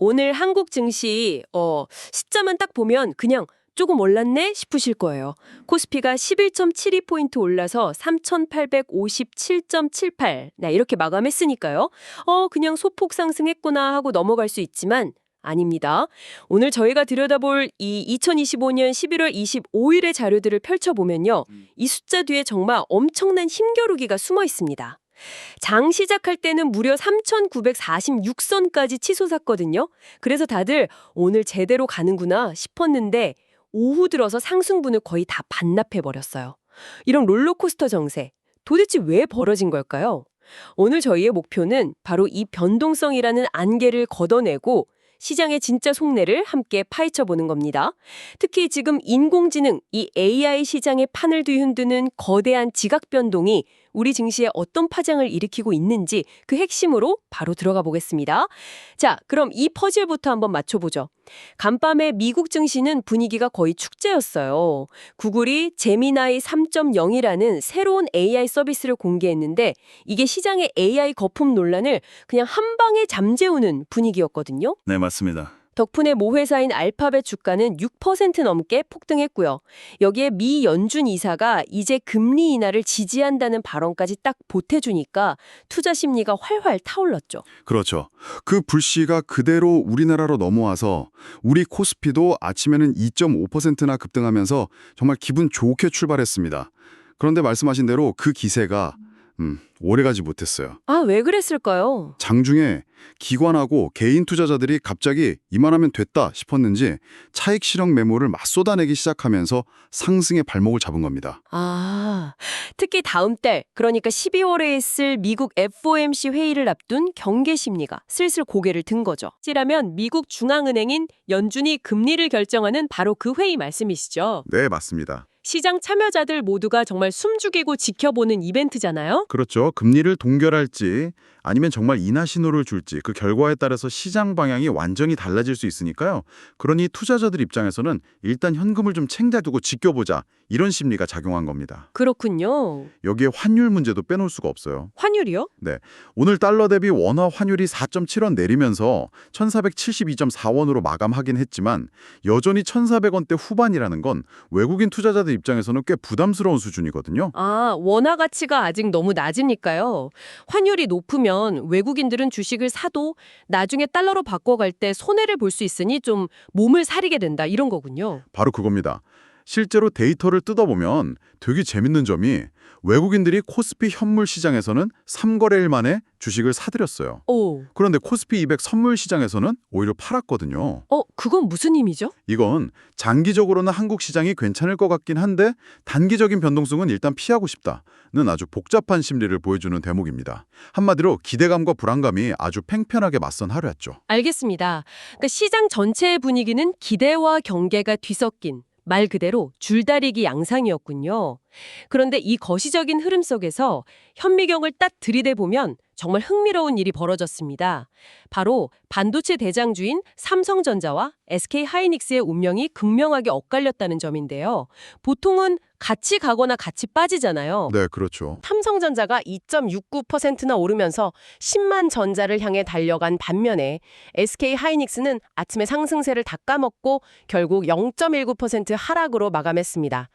오늘 한국 증시 숫자만 딱 보면 그냥 조금 올랐네 싶으실 거예요. 코스피가 11.72포인트 올라서 3,857.78. 이렇게 마감했으니까요. 그냥 소폭 상승했구나 하고 넘어갈 수 있지만 아닙니다. 오늘 저희가 들여다볼 이 2025년 11월 25일의 자료들을 펼쳐보면요. 이 숫자 뒤에 정말 엄청난 힘겨루기가 숨어 있습니다. 장 시작할 때는 무려 3,946선까지 치솟았거든요. 그래서 다들 오늘 제대로 가는구나 싶었는데 오후 들어서 상승분을 거의 다 반납해버렸어요. 이런 롤러코스터 정세, 도대체 왜 벌어진 걸까요? 오늘 저희의 목표는 바로 이 변동성이라는 안개를 걷어내고 시장의 진짜 속내를 함께 파헤쳐보는 겁니다. 특히 지금 인공지능, 이 AI 시장의 판을 뒤흔드는 거대한 지각 변동이 우리 증시에 어떤 파장을 일으키고 있는지 그 핵심으로 바로 들어가 보겠습니다. 자, 그럼 이 퍼즐부터 한번 맞춰보죠. 간밤에 미국 증시는 분위기가 거의 축제였어요. 구글이 제미나이 3.0이라는 새로운 AI 서비스를 공개했는데 이게 시장의 AI 거품 논란을 그냥 한 방에 잠재우는 분위기였거든요. 네, 맞습니다. 덕분에 모 회사인 알파벳 주가는 6% 넘게 폭등했고요. 여기에 미 연준 이사가 이제 금리 인하를 지지한다는 발언까지 딱 보태주니까 투자 심리가 활활 타올랐죠. 그렇죠. 그 불씨가 그대로 우리나라로 넘어와서 우리 코스피도 아침에는 2.5%나 급등하면서 정말 기분 좋게 출발했습니다. 그런데 말씀하신 대로 그 기세가 오래가지 못했어요. 왜 그랬을까요? 장중에 기관하고 개인 투자자들이 갑자기 이만하면 됐다 싶었는지 차익 실현 매물을 막 쏟아내기 시작하면서 상승의 발목을 잡은 겁니다. 특히 다음 달, 그러니까 12월에 있을 미국 FOMC 회의를 앞둔 경계 심리가 슬슬 고개를 든 거죠. 찌라면 미국 중앙은행인 연준이 금리를 결정하는 바로 그 회의 말씀이시죠. 네, 맞습니다. 시장 참여자들 모두가 정말 숨죽이고 지켜보는 이벤트잖아요. 그렇죠. 금리를 동결할지 아니면 정말 인하 신호를 줄지 그 결과에 따라서 시장 방향이 완전히 달라질 수 있으니까요. 그러니 투자자들 입장에서는 일단 현금을 좀 챙겨두고 지켜보자 이런 심리가 작용한 겁니다. 그렇군요. 여기에 환율 문제도 빼놓을 수가 없어요. 환율이요? 네, 오늘 달러 대비 원화 환율이 4.7원 내리면서 1,472.4원으로 마감하긴 했지만 여전히 1,400원대 후반이라는 건 외국인 투자자들 입장에서는 꽤 부담스러운 수준이거든요. 원화 가치가 아직 너무 낮으니까요. 환율이 높으면 외국인들은 주식을 사도 나중에 달러로 바꿔갈 때 손해를 볼 수 있으니 좀 몸을 사리게 된다 이런 거군요. 바로 그겁니다. 실제로 데이터를 뜯어보면 되게 재밌는 점이 외국인들이 코스피 현물 시장에서는 3거래일 만에 주식을 사들였어요. 그런데 코스피 200 선물 시장에서는 오히려 팔았거든요. 그건 무슨 의미죠? 이건 장기적으로는 한국 시장이 괜찮을 것 같긴 한데 단기적인 변동성은 일단 피하고 싶다는 아주 복잡한 심리를 보여주는 대목입니다. 한마디로 기대감과 불안감이 아주 팽팽하게 맞선 하루였죠. 알겠습니다. 그러니까 시장 전체의 분위기는 기대와 경계가 뒤섞인 말 그대로 줄다리기 양상이었군요. 그런데 이 거시적인 흐름 속에서 현미경을 딱 들이대보면 정말 흥미로운 일이 벌어졌습니다. 바로 반도체 대장주인 삼성전자와 SK하이닉스의 운명이 극명하게 엇갈렸다는 점인데요. 보통은 같이 가거나 같이 빠지잖아요. 네, 그렇죠. 삼성전자가 2.69%나 오르면서 10만 전자를 향해 달려간 반면에 SK하이닉스는 아침에 상승세를 다 까먹고 결국 0.19% 하락으로 마감했습니다.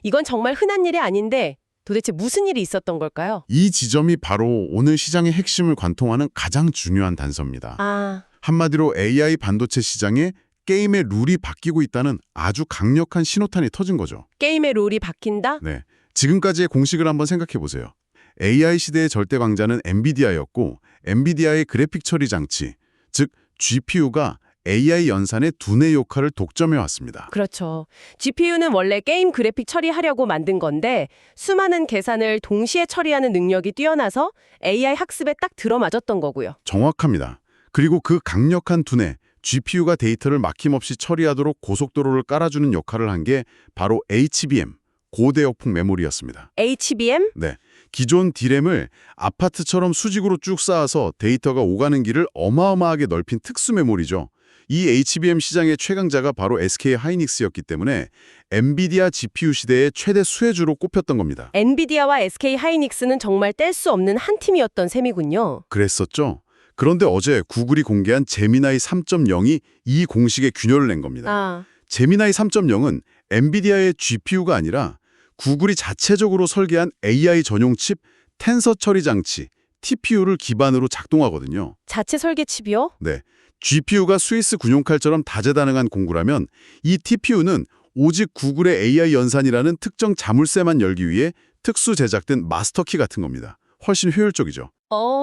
이건 정말 흔한 일이 아닌데 도대체 무슨 일이 있었던 걸까요? 이 지점이 바로 오늘 시장의 핵심을 관통하는 가장 중요한 단서입니다. 한마디로 AI 반도체 시장에 게임의 룰이 바뀌고 있다는 아주 강력한 신호탄이 터진 거죠. 게임의 룰이 바뀐다? 네, 지금까지의 공식을 한번 생각해 보세요. AI 시대의 절대 강자는 엔비디아였고 엔비디아의 그래픽 처리 장치, 즉 GPU가 AI 연산의 두뇌 역할을 독점해 왔습니다. 그렇죠. GPU는 원래 게임 그래픽 처리하려고 만든 건데 수많은 계산을 동시에 처리하는 능력이 뛰어나서 AI 학습에 딱 들어맞았던 거고요. 정확합니다. 그리고 그 강력한 두뇌, GPU가 데이터를 막힘없이 처리하도록 고속도로를 깔아주는 역할을 한 게 바로 HBM, 고대역폭 메모리였습니다. HBM? 네, 기존 D램을 아파트처럼 수직으로 쭉 쌓아서 데이터가 오가는 길을 어마어마하게 넓힌 특수 메모리죠. 이 HBM 시장의 최강자가 바로 SK하이닉스였기 때문에 엔비디아 GPU 시대의 최대 수혜주로 꼽혔던 겁니다. 엔비디아와 SK하이닉스는 정말 뗄 수 없는 한 팀이었던 셈이군요. 그랬었죠. 그런데 어제 구글이 공개한 제미나이 3.0이 이 공식에 균열을 낸 겁니다. 아, 제미나이 3.0은 엔비디아의 GPU가 아니라 구글이 자체적으로 설계한 AI 전용 칩 텐서 처리 장치 TPU를 기반으로 작동하거든요. 자체 설계 칩이요? 네, GPU가 스위스 군용칼처럼 다재다능한 공구라면 이 TPU는 오직 구글의 AI 연산이라는 특정 자물쇠만 열기 위해 특수 제작된 마스터키 같은 겁니다. 훨씬 효율적이죠.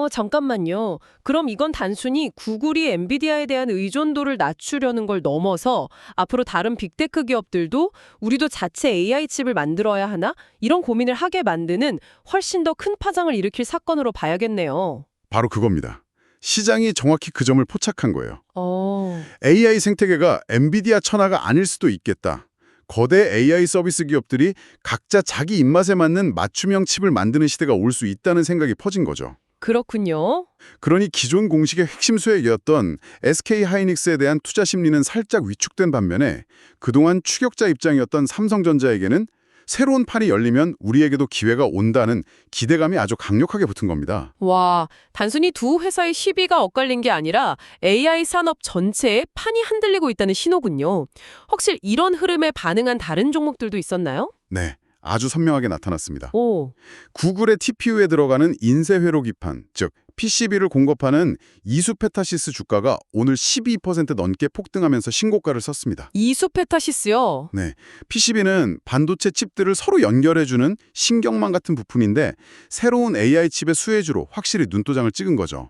잠깐만요. 그럼 이건 단순히 구글이 엔비디아에 대한 의존도를 낮추려는 걸 넘어서 앞으로 다른 빅테크 기업들도 우리도 자체 AI 칩을 만들어야 하나? 이런 고민을 하게 만드는 훨씬 더 큰 파장을 일으킬 사건으로 봐야겠네요. 바로 그겁니다. 시장이 정확히 그 점을 포착한 거예요. 어, AI 생태계가 엔비디아 천하가 아닐 수도 있겠다. 거대 AI 서비스 기업들이 각자 자기 입맛에 맞는 맞춤형 칩을 만드는 시대가 올 수 있다는 생각이 퍼진 거죠. 그렇군요. 그러니 기존 공식의 핵심 수혜이었던 SK 하이닉스에 대한 투자 심리는 살짝 위축된 반면에 그동안 추격자 입장이었던 삼성전자에게는 새로운 판이 열리면 우리에게도 기회가 온다는 기대감이 아주 강력하게 붙은 겁니다. 와, 단순히 두 회사의 시비가 엇갈린 게 아니라 AI 산업 전체에 판이 흔들리고 있다는 신호군요. 혹시 이런 흐름에 반응한 다른 종목들도 있었나요? 네, 아주 선명하게 나타났습니다. 오, 구글의 TPU에 들어가는 인쇄회로 기판, 즉 PCB를 공급하는 이수페타시스 주가가 오늘 12% 넘게 폭등하면서 신고가를 썼습니다. 이수페타시스요? 네, PCB는 반도체 칩들을 서로 연결해주는 신경망 같은 부품인데 새로운 AI 칩의 수혜주로 확실히 눈도장을 찍은 거죠.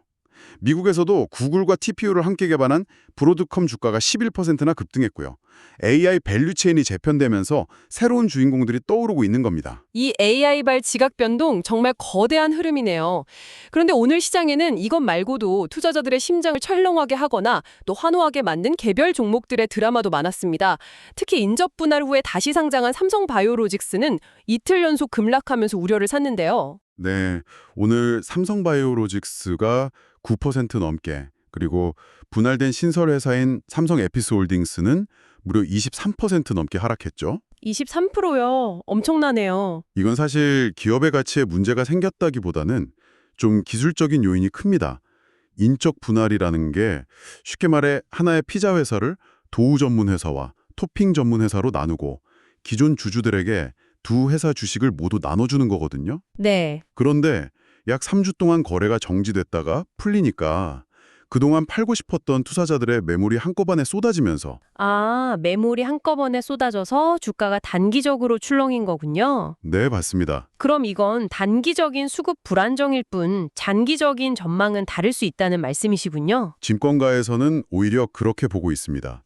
미국에서도 구글과 TPU를 함께 개발한 브로드컴 주가가 11%나 급등했고요. AI 밸류체인이 재편되면서 새로운 주인공들이 떠오르고 있는 겁니다. 이 AI발 지각 변동 정말 거대한 흐름이네요. 그런데 오늘 시장에는 이것 말고도 투자자들의 심장을 철렁하게 하거나 또 환호하게 만든 개별 종목들의 드라마도 많았습니다. 특히 인접 분할 후에 다시 상장한 삼성바이오로직스는 이틀 연속 급락하면서 우려를 샀는데요. 네, 오늘 삼성바이오로직스가 9% 넘게, 그리고 분할된 신설회사인 삼성에피스홀딩스는 무려 23% 넘게 하락했죠. 23%요. 엄청나네요. 이건 사실 기업의 가치에 문제가 생겼다기보다는 좀 기술적인 요인이 큽니다. 인적 분할이라는 게 쉽게 말해 하나의 피자 회사를 도우 전문 회사와 토핑 전문 회사로 나누고 기존 주주들에게 두 회사 주식을 모두 나눠주는 거거든요. 네. 그런데 약 3주 동안 거래가 정지됐다가 풀리니까 그동안 팔고 싶었던 투자자들의 매물이 한꺼번에 쏟아지면서 매물이 한꺼번에 쏟아져서 주가가 단기적으로 출렁인 거군요. 네, 맞습니다. 그럼 이건 단기적인 수급 불안정일 뿐 장기적인 전망은 다를 수 있다는 말씀이시군요. 증권가에서는 오히려 그렇게 보고 있습니다.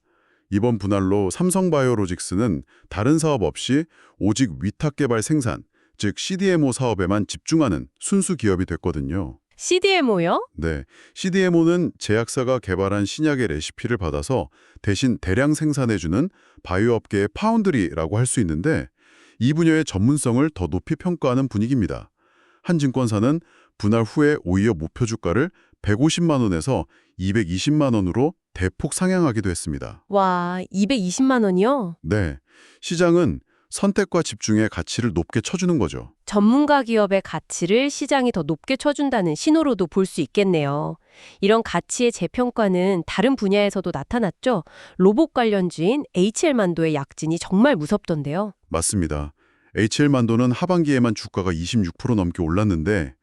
이번 분할로 삼성바이오로직스는 다른 사업 없이 오직 위탁 개발 생산, 즉 CDMO 사업에만 집중하는 순수 기업이 됐거든요. CDMO요? 네, CDMO는 제약사가 개발한 신약의 레시피를 받아서 대신 대량 생산해주는 바이오업계의 파운드리라고 할 수 있는데 이 분야의 전문성을 더 높이 평가하는 분위기입니다. 한 증권사는 분할 후에 오히려 목표 주가를 150만 원에서 220만 원으로 대폭 상향하기도 했습니다. 와, 220만 원이요? 네, 시장은 선택과 집중의 가치를 높게 쳐주는 거죠. 전문가 기업의 가치를 시장이 더 높게 쳐준다는 신호로도 볼 수 있겠네요. 이런 가치의 재평가는 다른 분야에서도 나타났죠. 로봇 관련주인 HL만도의 약진이 정말 무섭던데요. 맞습니다. HL만도는 하반기에만 주가가 26% 넘게 올랐는데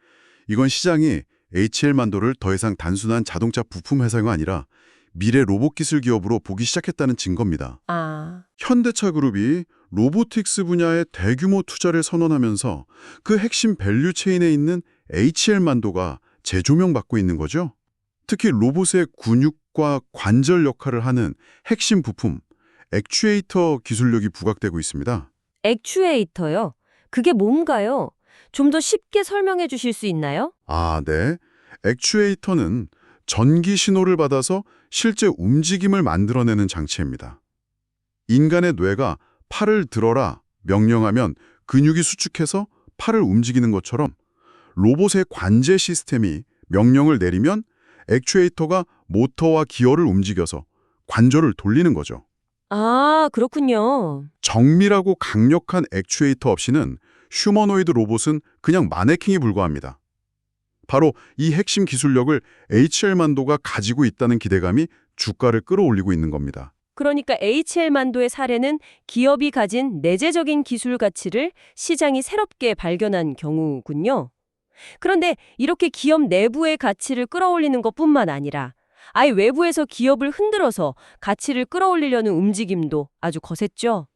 이건 시장이 HL만도를 더 이상 단순한 자동차 부품 회사가 아니라 미래 로봇 기술 기업으로 보기 시작했다는 증거입니다. 현대차 그룹이 로보틱스 분야에 대규모 투자를 선언하면서 그 핵심 밸류 체인에 있는 HL만도가 재조명받고 있는 거죠. 특히 로봇의 근육과 관절 역할을 하는 핵심 부품, 액추에이터 기술력이 부각되고 있습니다. 액추에이터요? 그게 뭔가요? 좀 더 쉽게 설명해 주실 수 있나요? 네. 액추에이터는 전기 신호를 받아서 실제 움직임을 만들어내는 장치입니다. 인간의 뇌가 팔을 들어라 명령하면 근육이 수축해서 팔을 움직이는 것처럼 로봇의 관제 시스템이 명령을 내리면 액추에이터가 모터와 기어를 움직여서 관절을 돌리는 거죠. 그렇군요. 정밀하고 강력한 액추에이터 없이는 휴머노이드 로봇은 그냥 마네킹에 불과합니다. 바로 이 핵심 기술력을 HL만도가 가지고 있다는 기대감이 주가를 끌어올리고 있는 겁니다. 그러니까 HL만도의 사례는 기업이 가진 내재적인 기술 가치를 시장이 새롭게 발견한 경우군요. 그런데 이렇게 기업 내부의 가치를 끌어올리는 것뿐만 아니라 아예 외부에서 기업을 흔들어서 가치를 끌어올리려는 움직임도 아주 거셌죠.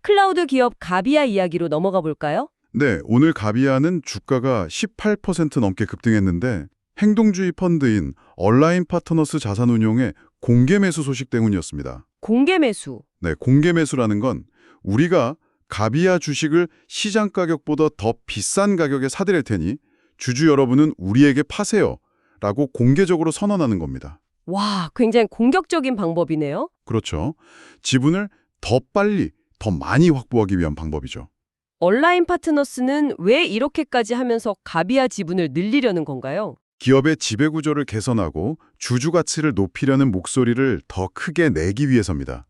클라우드 기업 가비아 이야기로 넘어가 볼까요? 네, 오늘 가비아는 주가가 18% 넘게 급등했는데 행동주의 펀드인 얼라인 파트너스 자산운용의 공개 매수 소식 때문이었습니다. 공개 매수. 네, 공개 매수라는 건 우리가 가비아 주식을 시장 가격보다 더 비싼 가격에 사드릴 테니 주주 여러분은 우리에게 파세요 라고 공개적으로 선언하는 겁니다. 와, 굉장히 공격적인 방법이네요. 그렇죠. 지분을 더 빨리, 더 많이 확보하기 위한 방법이죠. 얼라인 파트너스는 왜 이렇게까지 하면서 가비아 지분을 늘리려는 건가요? 기업의 지배구조를 개선하고 주주 가치를 높이려는 목소리를 더 크게 내기 위해서입니다.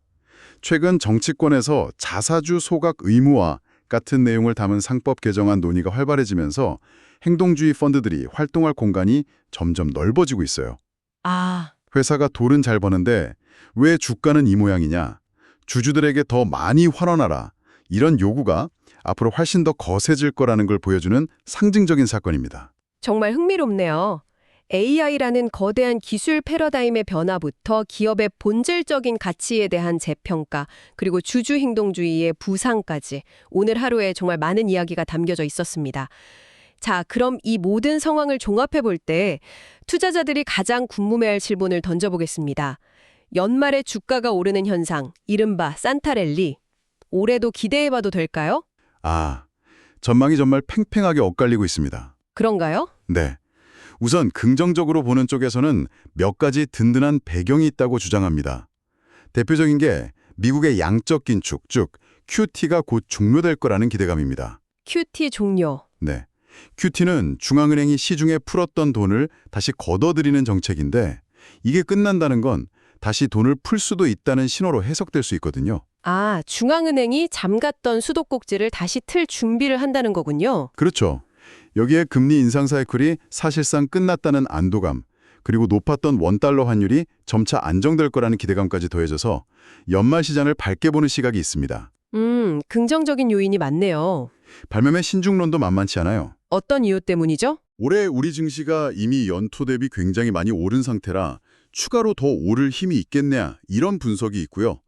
최근 정치권에서 자사주 소각 의무화 같은 내용을 담은 상법 개정안 논의가 활발해지면서 행동주의 펀드들이 활동할 공간이 점점 넓어지고 있어요. 아, 회사가 돈은 잘 버는데 왜 주가는 이 모양이냐? 주주들에게 더 많이 환원하라. 이런 요구가 앞으로 훨씬 더 거세질 거라는 걸 보여주는 상징적인 사건입니다. 정말 흥미롭네요. AI라는 거대한 기술 패러다임의 변화부터 기업의 본질적인 가치에 대한 재평가, 그리고 주주 행동주의의 부상까지 오늘 하루에 정말 많은 이야기가 담겨져 있었습니다. 자, 그럼 이 모든 상황을 종합해 볼 때 투자자들이 가장 궁금해할 질문을 던져보겠습니다. 연말에 주가가 오르는 현상, 이른바 산타랠리. 올해도 기대해봐도 될까요? 전망이 정말 팽팽하게 엇갈리고 있습니다. 그런가요? 네. 우선 긍정적으로 보는 쪽에서는 몇 가지 든든한 배경이 있다고 주장합니다. 대표적인 게 미국의 양적 긴축, 즉 QT가 곧 종료될 거라는 기대감입니다. QT 종료. 네. QT는 중앙은행이 시중에 풀었던 돈을 다시 걷어들이는 정책인데 이게 끝난다는 건 다시 돈을 풀 수도 있다는 신호로 해석될 수 있거든요. 아, 중앙은행이 잠갔던 수도꼭지를 다시 틀 준비를 한다는 거군요. 그렇죠. 여기에 금리 인상 사이클이 사실상 끝났다는 안도감, 그리고 높았던 원달러 환율이 점차 안정될 거라는 기대감까지 더해져서 연말 시장을 밝게 보는 시각이 있습니다. 긍정적인 요인이 많네요. 반면에 신중론도 만만치 않아요. 어떤 이유 때문이죠? 올해 우리 증시가 이미 연초 대비 굉장히 많이 오른 상태라 추가로 더 오를 힘이 있겠냐 이런 분석이 있고요.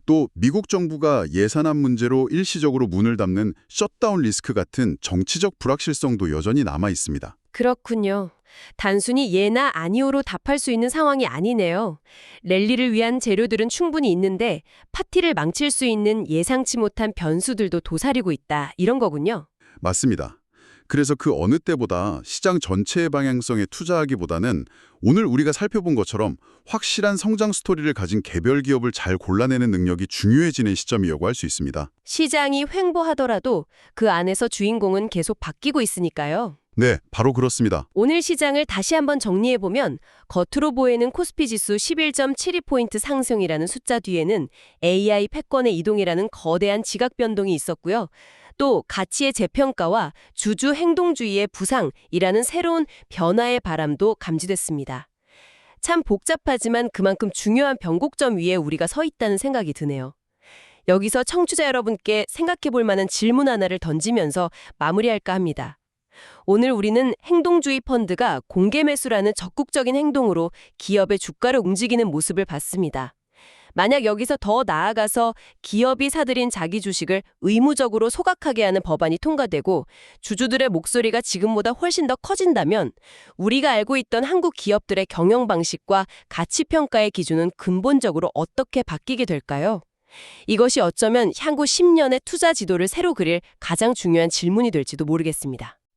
또 미국 정부가 예산안 문제로 일시적으로 문을 닫는 셧다운 리스크 같은 정치적 불확실성도 여전히 남아 있습니다. 그렇군요. 단순히 예나 아니오로 답할 수 있는 상황이 아니네요. 랠리를 위한 재료들은 충분히 있는데 파티를 망칠 수 있는 예상치 못한 변수들도 도사리고 있다. 이런 거군요. 맞습니다. 그래서 그 어느 때보다 시장 전체의 방향성에 투자하기보다는 오늘 우리가 살펴본 것처럼 확실한 성장 스토리를 가진 개별 기업을 잘 골라내는 능력이 중요해지는 시점이라고 할 수 있습니다. 시장이 횡보하더라도 그 안에서 주인공은 계속 바뀌고 있으니까요. 네, 바로 그렇습니다. 오늘 시장을 다시 한번 정리해보면 겉으로 보이는 코스피 지수 11.72포인트 상승이라는 숫자 뒤에는 AI 패권의 이동이라는 거대한 지각 변동이 있었고요. 또 가치의 재평가와 주주 행동주의의 부상이라는 새로운 변화의 바람도 감지됐습니다. 참 복잡하지만 그만큼 중요한 변곡점 위에 우리가 서 있다는 생각이 드네요. 여기서 청취자 여러분께 생각해볼 만한 질문 하나를 던지면서 마무리할까 합니다. 오늘 우리는 행동주의 펀드가 공개 매수라는 적극적인 행동으로 기업의 주가를 움직이는 모습을 봤습니다. 만약 여기서 더 나아가서 기업이 사들인 자기 주식을 의무적으로 소각하게 하는 법안이 통과되고 주주들의 목소리가 지금보다 훨씬 더 커진다면 우리가 알고 있던 한국 기업들의 경영 방식과 가치 평가의 기준은 근본적으로 어떻게 바뀌게 될까요? 이것이 어쩌면 향후 10년의 투자 지도를 새로 그릴 가장 중요한 질문이 될지도 모르겠습니다.